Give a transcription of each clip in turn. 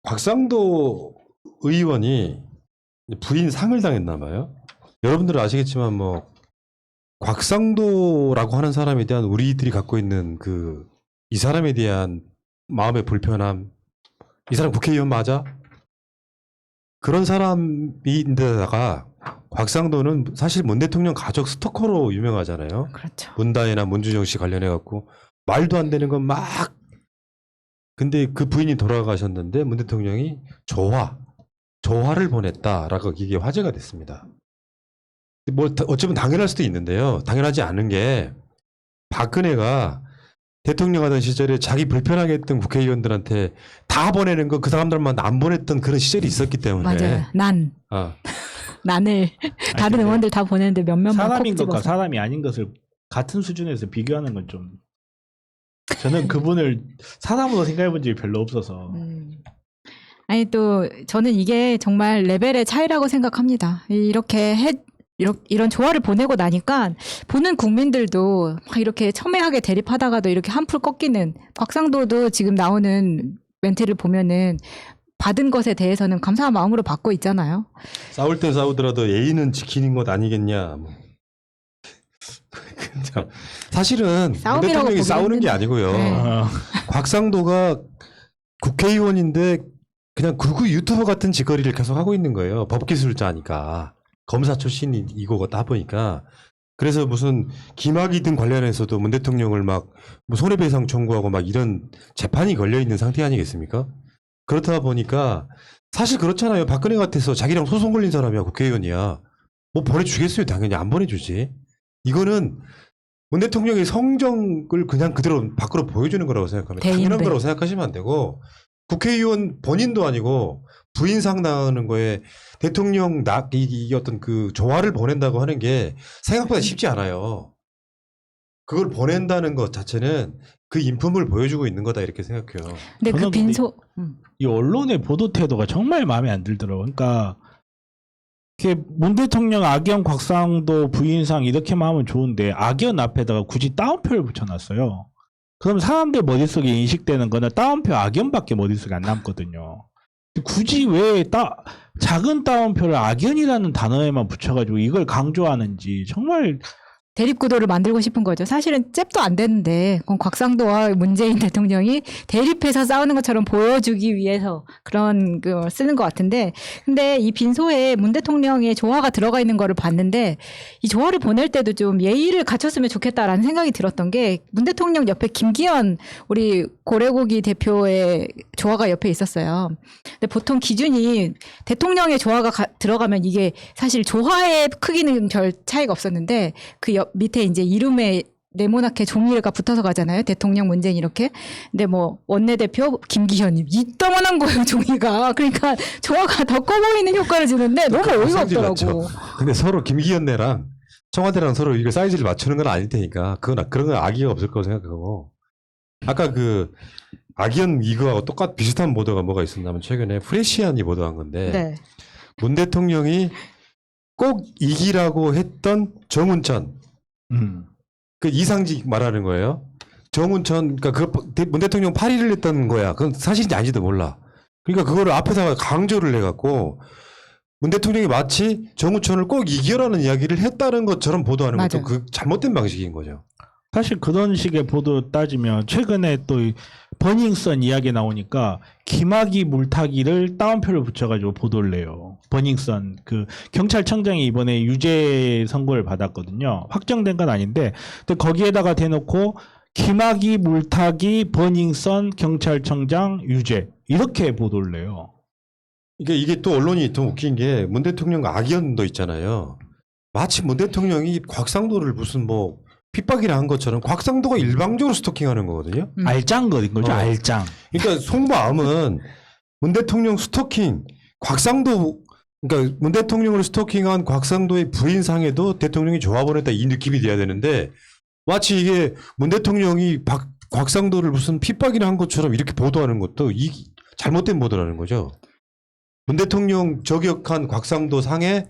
곽상도 의원이 부인 상을 당했나 봐요. 여러분들은 아시겠지만 뭐 곽상도라고 하는 사람에 대한 우리들이 갖고 있는 그 이 사람에 대한 마음의 불편함, 이 사람 국회의원 맞아? 그런 사람인데다가 곽상도는 사실 문 대통령 가족 스토커로 유명하잖아요. 그렇죠. 문다혜나 문준영 씨 관련해 갖고 말도 안 되는 건 막. 근데 그 부인이 돌아가셨는데 문 대통령이 조화를 보냈다라고 이게 화제가 됐습니다. 뭐 어쩌면 당연할 수도 있는데요. 당연하지 않은 게 박근혜가 대통령 하던 시절에 자기 불편하게 했던 국회의원들한테 다 보내는 거 그 사람들만 안 보냈던 그런 시절이 있었기 때문에. 맞아요. 난을 다른 의원들 다 보내는데 몇몇만 사람인 콕 것과 집어서. 사람이 아닌 것을 같은 수준에서 비교하는 건 좀 저는 그분을 사람으로 생각해 본 적이 별로 없어서 아니 또 저는 이게 정말 레벨의 차이라고 생각합니다. 이런 조화를 보내고 나니까 보는 국민들도 막 이렇게 첨예하게 대립하다가도 이렇게 한풀 꺾이는, 곽상도도 지금 나오는 멘트를 보면은 받은 것에 대해서는 감사한 마음으로 받고 있잖아요. 싸울 때 싸우더라도 예의는 지키는 것 아니겠냐. 뭐. 사실은 문 대통령이 싸우는 게 아니고요. 네. 곽상도가 국회의원인데 그냥 극우 유튜버 같은 짓거리를 계속 하고 있는 거예요. 법기술자니까. 검사 출신이고 다 보니까. 그래서 무슨 김학의 등 관련해서도 문 대통령을 막 뭐 손해배상 청구하고 막 이런 재판이 걸려 있는 상태 아니겠습니까? 그렇다 보니까 사실 그렇잖아요. 박근혜 같아서 자기랑 소송 걸린 사람이야, 국회의원이야. 뭐 보내주겠어요, 당연히. 안 보내주지. 이거는 문 대통령의 성정을 그냥 그대로 밖으로 보여주는 거라고 생각합니다. 당연한 거라고 생각하시면 안 되고, 국회의원 본인도 아니고 부인 상당하는 거에 대통령 이 어떤 그 조화를 보낸다고 하는 게 생각보다 쉽지 않아요. 그걸 보낸다는 것 자체는 그 인품을 보여주고 있는 거다 이렇게 생각해요. 근데 그 빈소 이 언론의 보도 태도가 정말 마음에 안 들더라고요. 그러니까 문 대통령 악연 곽상도 부인상 이렇게만 하면 좋은데 악연 앞에다가 굳이 따옴표를 붙여놨어요. 그럼 사람들 머릿속에 인식되는 거는 따옴표 악연밖에 머릿속에 안 남거든요. 굳이 왜 작은 따옴표를 악연이라는 단어에만 붙여가지고 이걸 강조하는지 정말 대립구도를 만들고 싶은 거죠. 사실은 잽도 안 되는데 그건 곽상도와 문재인 대통령이 대립해서 싸우는 것처럼 보여주기 위해서 그런 거 쓰는 것 같은데, 근데 이 빈소에 문 대통령의 조화가 들어가 있는 거를 봤는데 이 조화를 보낼 때도 좀 예의를 갖췄으면 좋겠다라는 생각이 들었던 게, 문 대통령 옆에 김기현 우리 고래고기 대표의 조화가 옆에 있었어요. 근데 보통 기준이 대통령의 조화가 들어가면 이게 사실 조화의 크기는 별 차이가 없었는데 그 밑에 이제 이름에 네모나게 종이가 붙어서 가잖아요. 대통령 문재인 이렇게. 근데 뭐 원내대표 김기현님 이따만한 거예요, 종이가. 그러니까 조화가 더 커 보이는 효과를 주는데 너무 어이가 없더라고. 근데 서로 김기현네랑 청와대랑 서로 이거 사이즈를 맞추는 건 아닐 테니까 그런 건 악의가 없을 거라고 생각하고, 아까 그 악연 이거하고 비슷한 보도가 뭐가 있었냐면 최근에 프레시안이 보도한 건데, 네. 문 대통령이 꼭 이기라고 했던 정운천, 그 이상직 말하는 거예요. 정운천, 그러니까 문 대통령 8위를 했던 거야. 그건 사실인지 아닌지도 몰라. 그러니까 그거를 앞에다가 강조를 해갖고 문 대통령이 마치 정운천을 꼭 이겨라는 이야기를 했다는 것처럼 보도하는 것도 그 잘못된 방식인 거죠. 사실 그런 식의 보도 따지면 최근에 또 버닝썬 이야기 나오니까 김학의 물타기를 따옴표를 붙여가지고 보도를 내요. 버닝썬 그 경찰청장이 이번에 유죄 선고를 받았거든요. 확정된 건 아닌데, 근데 거기에다가 대놓고 김학의 물타기 버닝썬 경찰청장 유죄 이렇게 보도를 내요. 이게 또 언론이 더 웃긴 게 문 대통령과 악연도 있잖아요. 마치 문 대통령이 곽상도를 무슨 뭐 핍박이라 한 것처럼 곽상도가 일방적으로 스토킹하는 거거든요. 알짱거린 거죠. 알짱. 그러니까 속마음은 문 대통령 스토킹, 곽상도, 그러니까 문 대통령을 스토킹한 곽상도의 부인상에도 대통령이 조화 보냈다 이 느낌이 돼야 되는데, 마치 이게 문 대통령이 곽상도를 무슨 핍박이라 한 것처럼 이렇게 보도하는 것도 잘못된 보도라는 거죠. 문 대통령 저격한 곽상도 상에,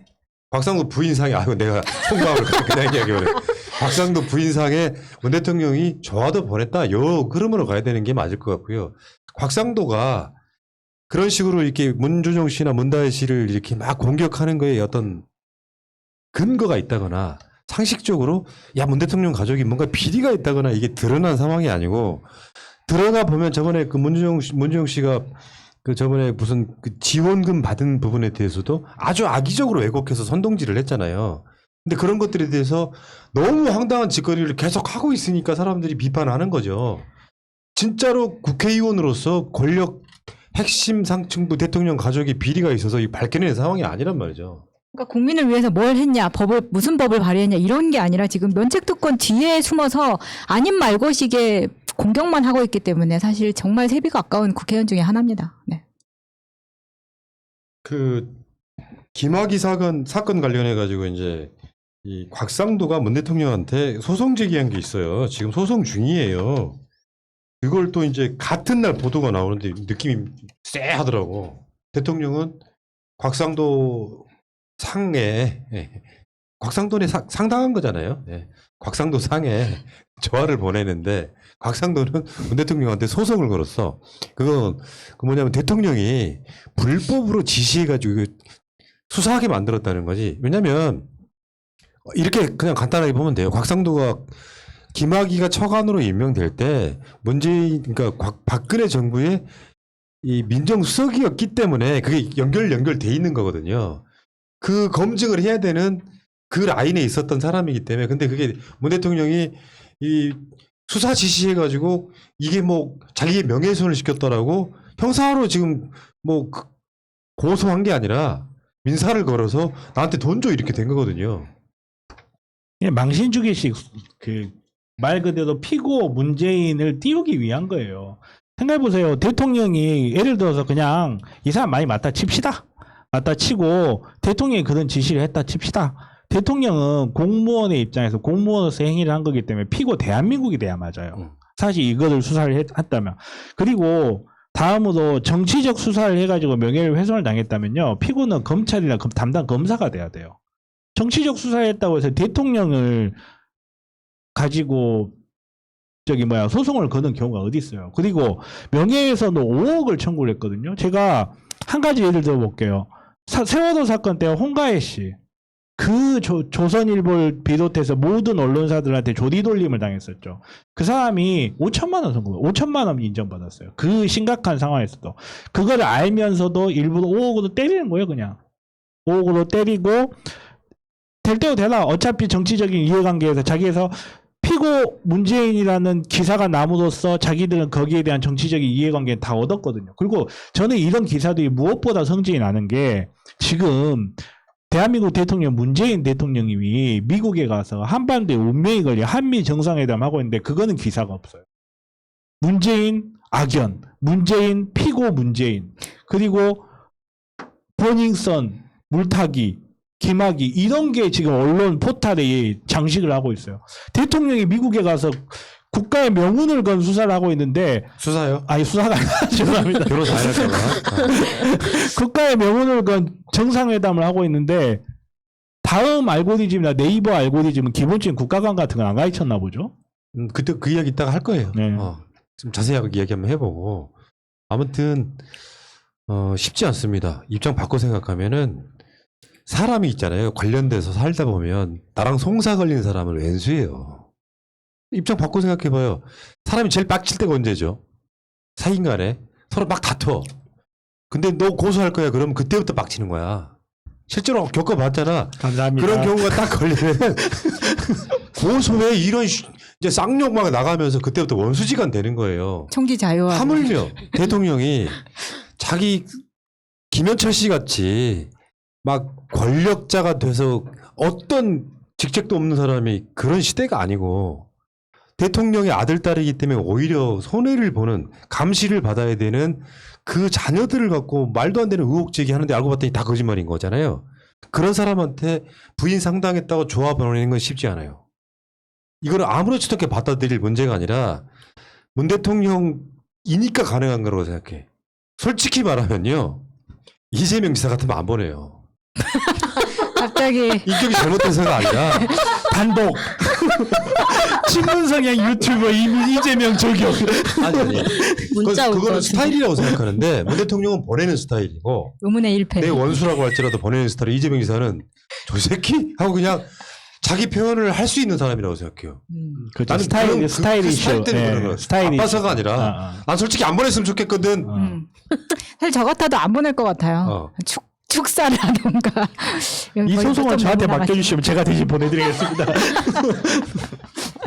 곽상도 부인상에, 내가 속마음을 그냥 얘기해버려. 곽상도 부인상에 문 대통령이 조화도 보냈다. 요 그름으로 가야 되는 게 맞을 것 같고요. 곽상도가 그런 식으로 이렇게 문준용 씨나 문다혜 씨를 이렇게 막 공격하는 거에 어떤 근거가 있다거나 상식적으로 야, 문 대통령 가족이 뭔가 비리가 있다거나 이게 드러난 상황이 아니고 들어가 보면 저번에 그 문준용 씨가 그 저번에 무슨 그 지원금 받은 부분에 대해서도 아주 악의적으로 왜곡해서 선동질을 했잖아요. 근데 그런 것들에 대해서 너무 황당한 짓거리를 계속 하고 있으니까 사람들이 비판하는 거죠. 진짜로 국회의원으로서 권력 핵심 상층부 대통령 가족이 비리가 있어서 이 밝혀낸 상황이 아니란 말이죠. 그러니까 국민을 위해서 뭘 했냐, 무슨 법을 발의했냐 이런 게 아니라 지금 면책특권 뒤에 숨어서 아닌 말고식의 공격만 하고 있기 때문에 사실 정말 세비가 아까운 국회의원 중에 하나입니다. 네. 그 김학의 사건 관련해 가지고 이제 이 곽상도가 문 대통령한테 소송 제기한 게 있어요. 지금 소송 중이에요. 그걸 또 이제 같은 날 보도가 나오는데 느낌이 쎄하더라고. 대통령은 곽상도 상에 곽상도에 상당한 거잖아요. 예. 곽상도 상에 조화를 보내는데 곽상도는 문 대통령한테 소송을 걸었어. 그건 그 뭐냐면 대통령이 불법으로 지시해가지고 수사하게 만들었다는 거지. 왜냐면 이렇게 그냥 간단하게 보면 돼요. 곽상도가 김학의가 처관으로 임명될 때 문재인 그러니까 박근혜 정부의 이 민정수석이었기 때문에 그게 연결돼 있는 거거든요. 그 검증을 해야 되는 그 라인에 있었던 사람이기 때문에 근데 그게 문 대통령이 이 수사 지시해가지고 이게 뭐 자기의 명예훼손을 시켰더라고 형사로 지금 뭐 고소한 게 아니라 민사를 걸어서 나한테 돈 줘 이렇게 된 거거든요. 예, 망신주기식 그 말 그대로 피고 문재인을 띄우기 위한 거예요. 생각해보세요. 대통령이 예를 들어서 그냥 이 사람 많이 맞다 칩시다. 맞다 치고 대통령이 그런 지시를 했다 칩시다. 대통령은 공무원의 입장에서 공무원으로서 행위를 한 거기 때문에 피고 대한민국이 돼야 맞아요. 사실 이거를 수사를 했다면. 그리고 다음으로 정치적 수사를 해가지고 명예훼손을 당했다면요. 피고는 검찰이나 담당 검사가 돼야 돼요. 정치적 수사를 했다고 해서 대통령을 가지고 소송을 거는 경우가 어디 있어요. 그리고 명예훼손도 5억을 청구를 했거든요. 제가 한 가지 예를 들어볼게요. 세월호 사건 때 홍가혜 씨. 그 조선일보를 비롯해서 모든 언론사들한테 조리돌림을 당했었죠. 그 사람이 5천만 원 선고, 5천만 원 인정받았어요. 그 심각한 상황에서도. 그걸 알면서도 일부러 5억으로 때리는 거예요, 그냥. 5억으로 때리고, 될 대로 되라. 어차피 정치적인 이해관계에서 자기에서 피고 문재인이라는 기사가 남으로써 자기들은 거기에 대한 정치적인 이해관계는 다 얻었거든요. 그리고 저는 이런 기사들이 무엇보다 성질이 나는 게 지금 대한민국 대통령 문재인 대통령님이 미국에 가서 한반도에 운명이 걸린 한미 정상회담 하고 있는데 그거는 기사가 없어요. 문재인 악연, 문재인 피고 문재인, 그리고 버닝썬, 물타기, 김학의 이런 게 지금 언론 포탈에 장식을 하고 있어요. 대통령이 미국에 가서 국가의 명운을 건 수사를 하고 있는데 수사요? 아니 수사가 아니라 죄송합니다. 변호사 안 할까봐. 국가의 명운을 건 정상회담을 하고 있는데 다음 알고리즘이나 네이버 알고리즘은 기본적인 국가관 같은 건 안 가르쳤나 보죠. 그때 그 이야기 이따가 할 거예요. 네. 좀 자세하게 이야기 한번 해보고 아무튼 쉽지 않습니다. 입장 바꿔 생각하면은 사람이 있잖아요. 관련돼서 살다 보면 나랑 송사 걸린 사람을 왼수해요. 입장 바꿔 생각해봐요. 사람이 제일 빡칠 때가 언제죠? 사이인 간에 서로 막 다퉈. 근데 너 고소할 거야. 그러면 그때부터 빡치는 거야. 실제로 겪어봤잖아. 감사합니다. 그런 경우가 딱 걸리면 고소해 이런 이제 쌍욕 막 나가면서 그때부터 원수지간 되는 거예요. 총기 자유화. 하물며 대통령이 자기 김현철 씨 같이 막 권력자가 돼서 어떤 직책도 없는 사람이 그런 시대가 아니고 대통령의 아들, 딸이기 때문에 오히려 손해를 보는 감시를 받아야 되는 그 자녀들을 갖고 말도 안 되는 의혹 제기하는데 알고 봤더니 다 거짓말인 거잖아요. 그런 사람한테 부인 상당했다고 조화 보내는 건 쉽지 않아요. 이거를 아무렇지도 않게 받아들일 문제가 아니라 문 대통령이니까 가능한 거라고 생각해. 솔직히 말하면요. 이재명 지사 같으면 안 보내요. 갑자기 인격이 잘못돼서가 아니라 단독 친문 성향 유튜버 이재명 저격. 아니. 문자 올 그거는 것 스타일이라고 생각하는데 문 대통령은 보내는 스타일이고 의문의 일패. 내 원수라고 할지라도 보내는 스타일. 이재명 지사는 저 새끼 하고 그냥 자기 표현을 할 수 있는 사람이라고 생각해요. 그렇죠. 나는 스타일, 그런 스타일 이슈. 스타일 때문에 그런 거야. 스타일 이슈. 아빠서가 아니라 난 솔직히 안 보냈으면 좋겠거든. 사실 저 같아도 안 보낼 것 같아요. 축사를 하던가. 이 거의 소송은 벌점 저한테 내고 맡겨주시면 제가 대신 보내드리겠습니다.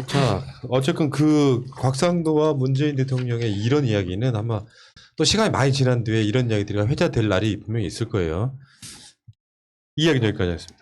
자, 어쨌든 그 곽상도와 문재인 대통령의 이런 이야기는 아마 또 시간이 많이 지난 뒤에 이런 이야기들이 회자될 날이 분명히 있을 거예요. 이 이야기는 여기까지 하겠습니다.